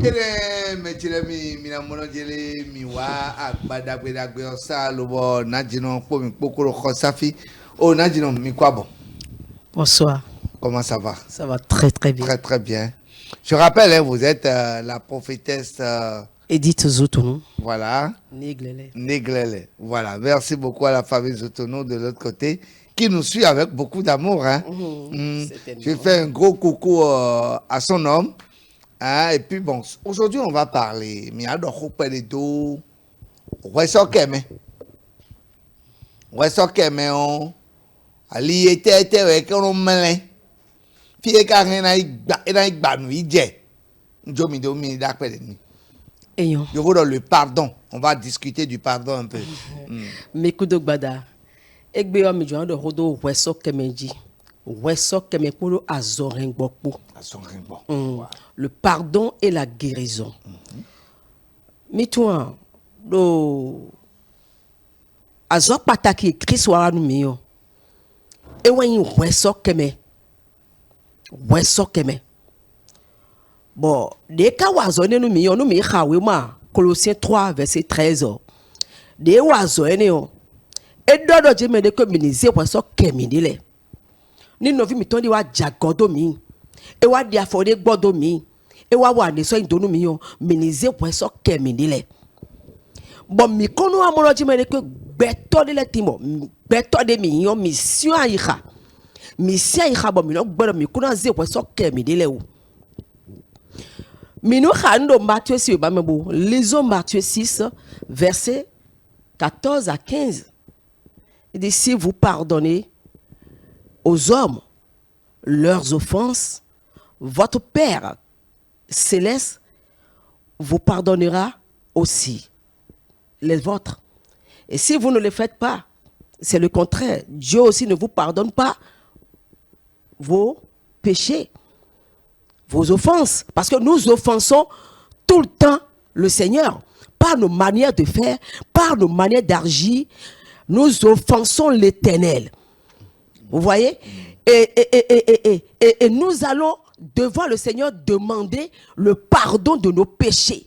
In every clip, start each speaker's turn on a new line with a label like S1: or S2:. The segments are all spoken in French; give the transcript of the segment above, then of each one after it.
S1: Tere metire mi na mono jele mi wa agbadagbe osa lobo najino po mi pokoro khosafi. Oh najino mi quoi bon.
S2: Bonsoir.
S1: Comment ça va?
S2: Ça va très très bien.
S1: Très très bien. Je rappelle, hein, vous êtes la prophétesse
S2: Edith Zotonou.
S1: Voilà.
S2: Néglele.
S1: Néglele. Voilà. Merci beaucoup à la famille Zotonou de l'autre côté qui nous suit avec beaucoup d'amour. Hein. Je fais un gros coucou à son homme. Hein, et puis bon, aujourd'hui on va parler. Mais alors, on peut les deux. Ouais, ça keme. Ouais, ça keme on. Ali était avec un malin. Fille qui a un banuidje. Jomi domi d'après ni.
S2: Ayons.
S1: Je vous donne le pardon. On va discuter du pardon un peu.
S2: Mekudo gbada. Egbe yo mi jo ando hodo weso kemeji. Weso keme polo azorengbopo. Le pardon et la guérison. Mitouan do azor pataki Christ wara nu mi yo. E wen weso keme. Weso keme. Bon, des cas wazone nu mi yo nu mi khawe ma Colossiens 3 verset 13. Des wazone yo. Et dodo jeme de ko minize weso keme dile. Ni novi mi ton di wa jagodo mi. E wa di afode gbodo mi. E wa ne so indonu mi yo minize weso keme dile. Bon mi kono amoro jeme de ko gbeto de le timo. Gbeto de mi yo mission ayiha. Mission ayiha bon mi no gbodo mi kono ze weso keme dile ou. Minou Khando Matthieu 6, lisons Matthieu 6, versets 14 à 15. Il dit, si vous pardonnez aux hommes leurs offenses, votre Père céleste vous pardonnera aussi les vôtres. Et si vous ne le faites pas, c'est le contraire. Dieu aussi ne vous pardonne pas vos péchés, vos offenses, parce que nous offensons tout le temps le Seigneur, par nos manières de faire, par nos manières d'agir, nous offensons l'Éternel. Vous voyez? Et nous allons devant le Seigneur demander le pardon de nos péchés.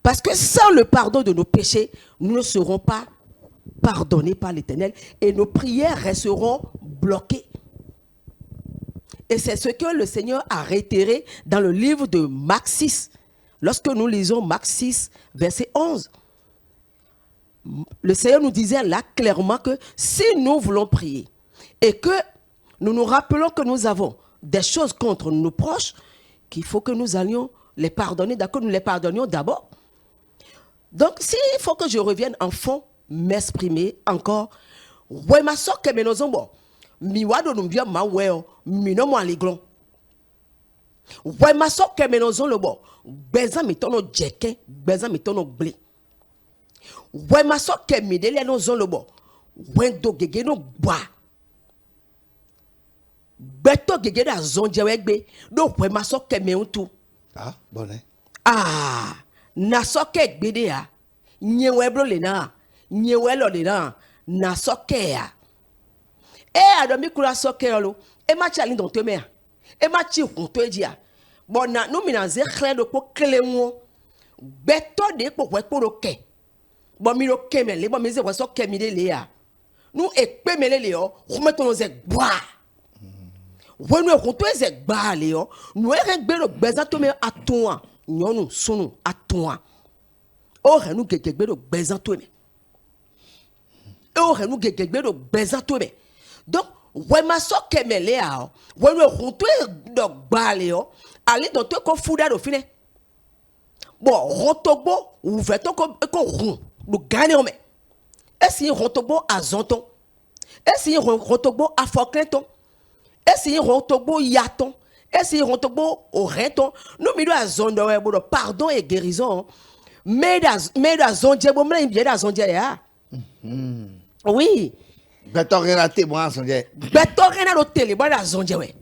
S2: Parce que sans le pardon de nos péchés, nous ne serons pas pardonnés par l'Éternel et nos prières resteront bloquées. Et c'est ce que le Seigneur a réitéré dans le livre de Marc 6. Lorsque nous lisons Marc 6, verset 11. Le Seigneur nous disait là clairement que si nous voulons prier et que nous nous rappelons que nous avons des choses contre nos proches, qu'il faut que nous allions les pardonner, d'accord, nous les pardonnions d'abord. Donc, s'il faut que je revienne en fond, m'exprimer encore, ouais, ma soeur, que mes bon. Mi wado numbia ma weo mi no mo aliglon we ma so ke menozon lo bo bezan mi tono jeke bezan mi tono ble we ma so ke mi dele no zon lo bo wendo gege no gba beto gege da zon je we gbe do we ma so ke me untu
S1: bonne
S2: na so ke gbede ya nyewe bro le na nyewe lo le na na so ke ya adomi kura sokelo e ma chali don to me e ma chi hun to ejia bona no mi na ze khle do po kele won beto de po ro ke bo mi ro ke me le bo mi ze wo so ke mi de le ya nu e pe me le o hume to no ze gba wonu e hun to ze gba le o nu e gbe ro gbeza to me atun nyonu sunu atun o re nu gege gbe ro gbeza to me o re nu gege gbe ro gbeza to me. Donc, ouais ma so kemele a, ouais le ronto do gbale o, ali don to ko fuda do fine. Bon, rontogbo ou veto ko ron, do gane o me. E si rontogbo a zonton. E si rontogbo a fokleton. E si rontogbo yaton. E si rontogbo o renton. Nous mi do a zondo we bo pardon et guérison. Mais da zonje bo mla bien da zonje ya. Oui.
S1: Beto renate mo asonje.
S2: Beto renate tele bo da zonje we.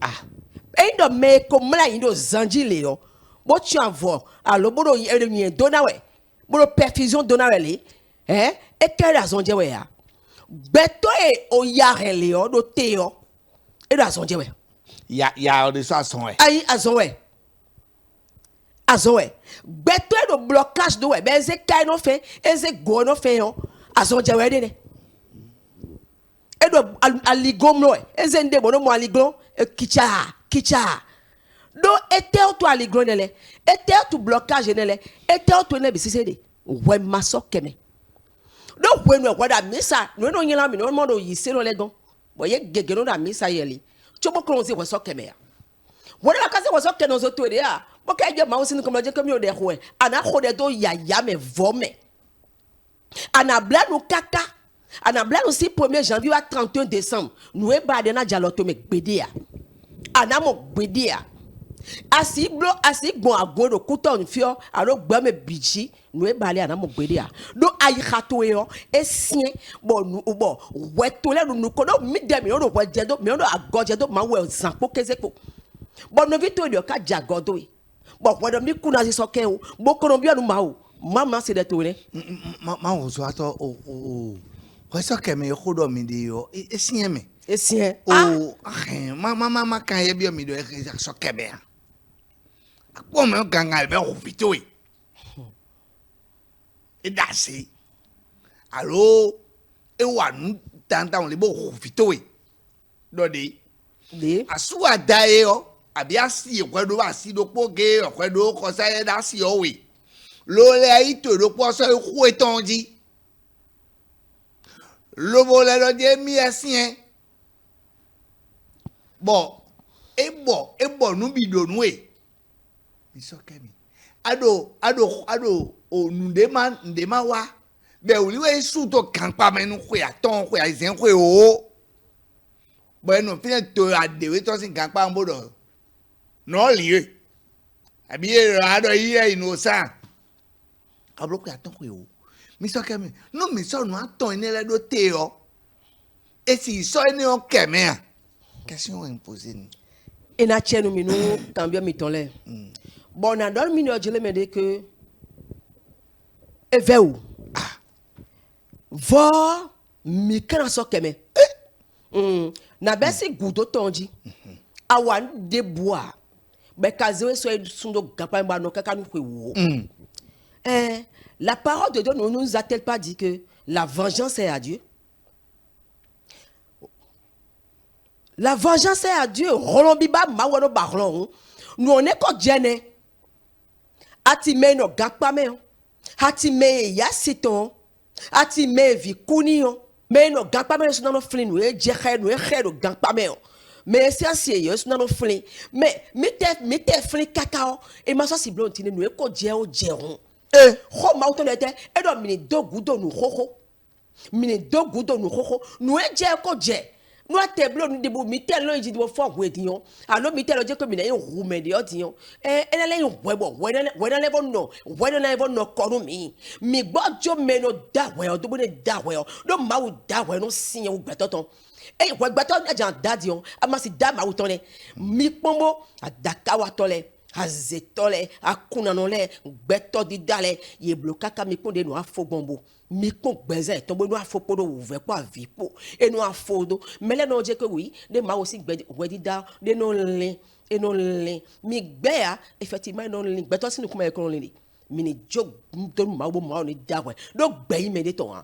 S2: E ndo me ko mla indo zanji le yo. Bo tu envoie alors bo do yen dona we. Bo perfusion dona we le. E ke da zonje we ya. Beto e o yare le yo do te yo. E da zonje we.
S1: Ya o de so ason we.
S2: Ayi azon we. Azoé. Beto e do blocage do e. Ben ze kai no fe. E ze go no fe yo. Azo jewe de ne. E do aligom no e. E ze nde bono mo aligom. E kicha. Do ete o to aligom ne le. Ete o to blocage ne le. Ete o to ne bisise de. We maso keme. Do we no wada misa. No no nyela mi no mo do yise no le gon. Bo ye gege no da misa yeli. Chobo kronzi we so keme ya. Wona ka se we so keme no so to de ya. Bo ka je ma o sinu comme je comme yo de ho e. Ana ho de do ya me vome. Ana bla no kaka. Ana bla no si 1er janvier à 31 décembre. Nous e ba de na jaloto me gbede ya. Ana mo gbede ya. Asi bon agodo kuton fio alo gba me bichi no e bale ana mo gbede ya. Do ayi khato yo esien bon weto le nu ko do mi dem yo do waje do mi do agoje do ma we zanpo kezeko. Bon no vito yo ka jagodo yi. Bon wodo mi kuna si soke o bo kono bi anu ma o mama se de to ne.
S1: Ma o so ato o we soke me yo do mi de yo esien me.
S2: Esien.
S1: Oh, mama kan ye bi mi do e soke be ya. Akpo me ganga be o vito yi. E dasi. Allo e wa nu tanta on le bo o vito yi. Do de. Asu adaye yo. Abi asi ekwedo asi do poge ekwedo ko saye da si o we lo le ayi to do po so ku etonji lo bo le do de mi esien bo e bo nu bi do nu e mi so kemi ado onu de ma wa be uli we su to kan pa menu ku ya ton ku ya zen ku o bo no fin to ade we to sin kan pa mbodo no lié abi ado iye inosa abloku aton ko o mi so kemi no mi so no aton ni le do te o e si so ni o kemi a question imposée ni
S2: Et na chenu minu cambia mi tonle. Bon na don minu ojele me de que eveu. Vo mi kana so keme. Na besi gudo tonji. Awan de bois. Ben kazewe so sundo gapa mba no kaka nu kwe wo. La parole de Dieu ne nous a-t-elle pas dit que la vengeance est à Dieu? La vengeance est à Dieu. Rolombiba mawano barlon. Nous on est ko djene. Ati me no gapa me. Ati me yasiton. Ati me vikuni yo. Me no gapa me so no flin we djehe no e no gapa me. Mais c'est assez yo so no flin. Mais mete flin kakao e ma so si blon tine no e ko dje o djeron. Ho ma auto lete e do mini dogudo nu hoho. Mini dogudo nu hoho. No e dje ko dje. No teblo ni de bo mi tel lo ji de bo fo we dion alo mi tel o je ko mi na hu me de o dion ene le webo we na le no ko mi gbojo me no da we o do bo ne da we o do ma wo da we no sin e wo gbetoton we gbeton e jan da dion amasi da ma wo ton le mi pombo adaka wa tole azetole akuna no le gbeto di dale ye bloka ka mi ponde no afogbombo mi kon gbeze ton bo no afopodo wo ve po avipo e no afodo mele no je ko wi de ma aussi gbe we di da de no le e no le mi gbe ya effectivement no le gbeto sinu kuma e kon le mi ni jog do ma bo ma ni da we do gbe yi me de ton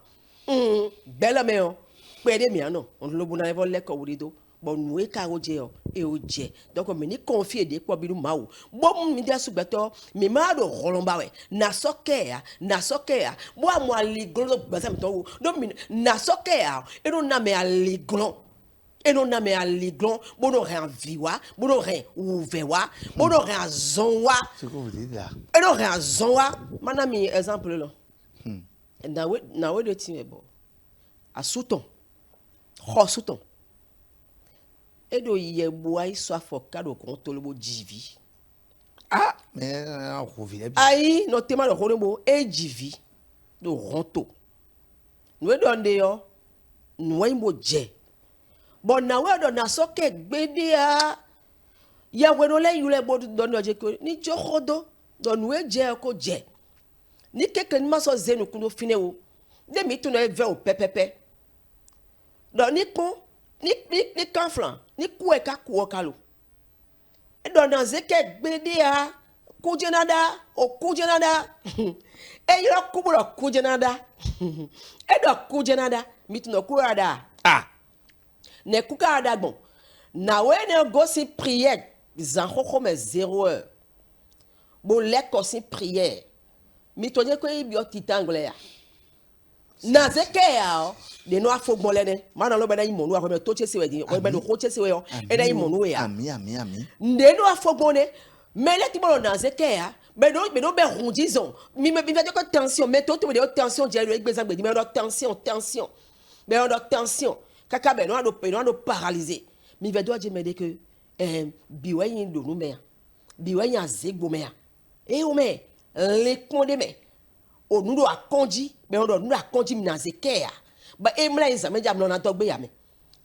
S2: bela me o pe de mi ano on lo bu na evo le ko wuri do bon nous e ka oje o e oje donc me ni confier de ko biru mawo bo mi de sugbeto mi ma do rolomba we na soke ya bo amu aliglon gbasa mi to do mi na soke ya e no na me aliglon bo no ren viwa bo no ren ouvewa bo no ren zonwa
S1: c'est quoi vous dites là
S2: e no ren zonwa mana mi exemple là na we de ti bo asuton khosuton edo yebo ai so afokado kon tolobo jivi
S1: mais on revient
S2: ai no tema do horebo jivi do ronto no edo nde yo no imbo je bon na we do na soke gbede a ya we no le yule bo do no je ko ni jokodo do no je ko je ni keke ni maso zenu kuno fine wo de mi to no e ve o pepepe do ni kon ni kanflan ni ku e ka ku o kalo e do na zeke gbede a kujenada o kujenada e yoro kuburo kujenada e do kujenada mitno kurada ne kukada bon na we ne go si prière zanho comme 0 heure bon lek aussi prière mitonye ko ibi otitangle ya na zeke ya de no afo gbolene mana lo bena imonu ahome to chese we di o bena ko chese we yo e da imonu ya
S1: ami
S2: de no afo gbone mele ti bolo na zeke ya be no be rondison mi va dire que tension mais to de tension je le gbeza gbe di mais tension mais on tension kaka be no do paralysé mi va dire me de que biwe yin do no me biwe yin azegbo me e o me le konde me o nu do akonji me o do nu akonji mi na zekea ba e mla yin zame jam na dogbe ya me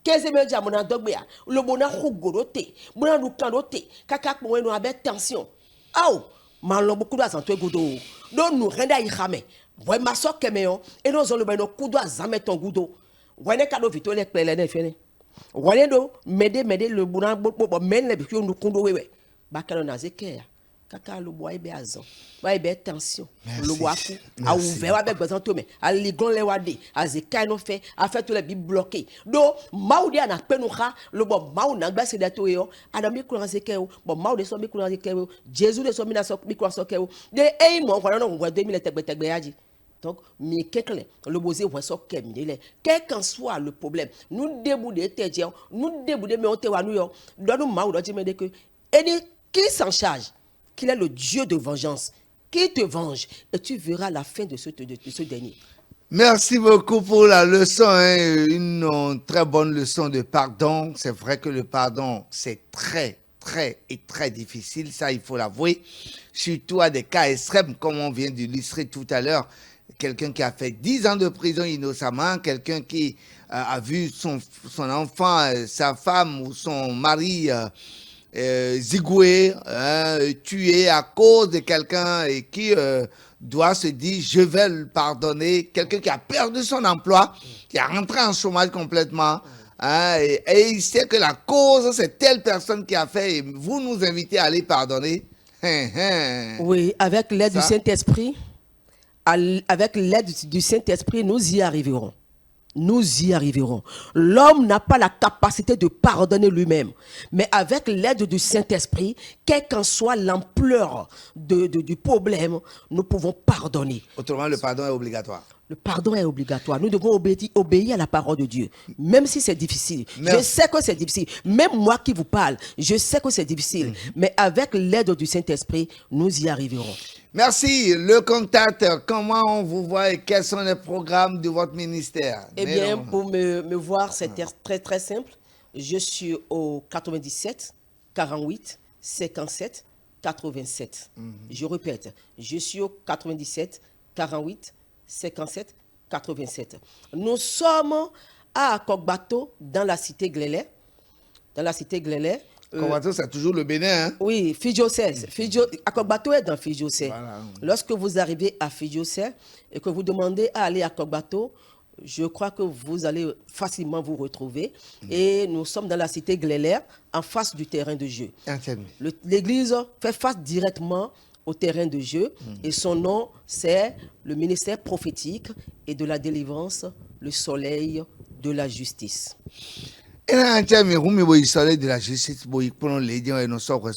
S2: keze me jam na dogbe ya lo bona khogorote bona du kandote kaka po we no abe tension aw ma lo beaucoup d'azan to godo do nu renda yi khame boy ma so keme yo e no zo lo be no kudo azame ton godo wone ka do vito le pele na fene wone do mede le bona bo men le bi ku nu kundo wewe ba kalo na zekea kaka lo boy be azan boy be tension lo boy ku a ouvert avec besoin to me a ligon le wade a zekai no fait a fait tout les bi bloqué do maudi ana penuha lo bo mau na gba se de to yo adami ku na zekai o bo maudi so mi ku na zekai o jesus de so mi na so mi ku so zekai o de e mo kwa no ngwa 2000 tegbe yaji. Donc, mais quelqu'un, le bosé voit ça comme il est. Quel qu'en soit le problème, nous déboudons, nous déboudons, mais on te voit nous, donne-nous mal, on dit, mais que, et qui s'en charge? Qu'il est le Dieu de vengeance, qui te venge, et tu verras la fin de ce dernier.
S1: Merci beaucoup pour la leçon, hein. Une très bonne leçon de pardon. C'est vrai que le pardon, c'est très difficile, ça il faut l'avouer, surtout à des cas extrêmes, comme on vient d'illustrer tout à l'heure. Quelqu'un qui a fait 10 ans de prison innocemment, quelqu'un qui a vu son enfant, sa femme ou son mari zigoué, tué à cause de quelqu'un et qui doit se dire je vais le pardonner. Quelqu'un qui a perdu son emploi, qui est rentré en chômage complètement. Et il sait que la cause, c'est telle personne qui a fait, et vous nous invitez à aller pardonner.
S2: Oui, avec l'aide du Saint-Esprit. Avec l'aide du Saint-Esprit, nous y arriverons. Nous y arriverons. L'homme n'a pas la capacité de pardonner lui-même. Mais avec l'aide du Saint-Esprit, quelle qu'en soit l'ampleur du problème, nous pouvons pardonner.
S1: Autrement, le pardon est obligatoire.
S2: Le pardon est obligatoire. Nous devons obéir à la parole de Dieu. Même si c'est difficile.
S1: Merci.
S2: Je sais que c'est difficile. Même moi qui vous parle, je sais que c'est difficile. Mais avec l'aide du Saint-Esprit, nous y arriverons.
S1: Merci. Le contact, comment on vous voit et quels sont les programmes de votre ministère?
S2: Eh bien, pour me voir, c'est très simple. Je suis au 97 48 57 87. Je répète, je suis au 97 48 57 87. Nous sommes à Akogbato, dans la cité Glélé.
S1: Akogbato, c'est toujours le Bénin, hein?
S2: Oui, Fidjosès. Akogbato est dans Fidjosès. Voilà. Lorsque vous arrivez à Fidjosès et que vous demandez à aller à Akogbato, je crois que vous allez facilement vous retrouver. Et nous sommes dans la cité Glélé, en face du terrain de jeu. L'église fait face directement au terrain de jeu et son nom, c'est le ministère prophétique et de la délivrance, le soleil de la justice.
S1: Et là, le soleil de la justice, pour les gens, nous sommes